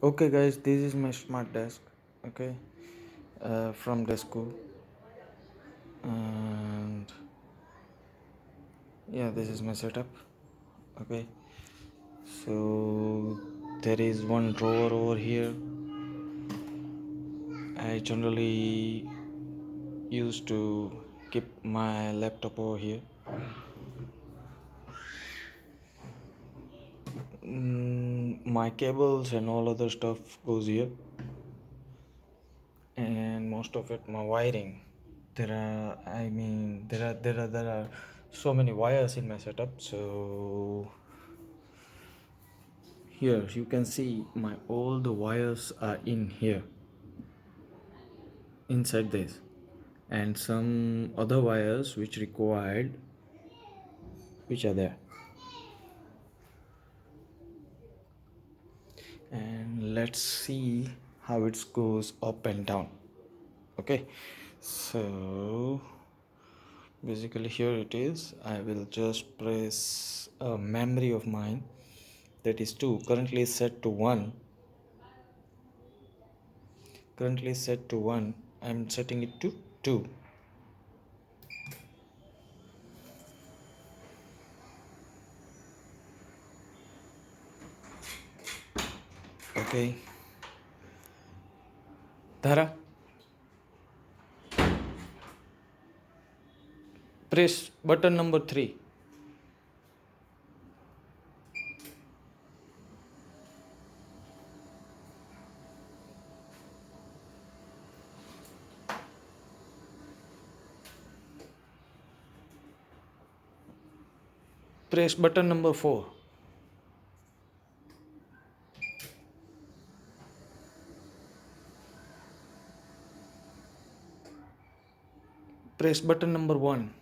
Okay guys, this is my smart desk. Okay, from Desqoo, and yeah, this is my setup. Okay, so there is one drawer over here. I generally used to keep my laptop over here. My cables and all other stuff goes here, and most of it my wiring. There are so many wires in my setup. So here you can see my all the wires are in here inside this, and some other wires which required, which are there. And let's see how it goes up and down. Okay, so basically here it is. I will just press a memory of mine, that is 2, currently set to 1. I'm setting it to 2. Okay, Dhara, press button number 3. Press button number 4. Press button number 1.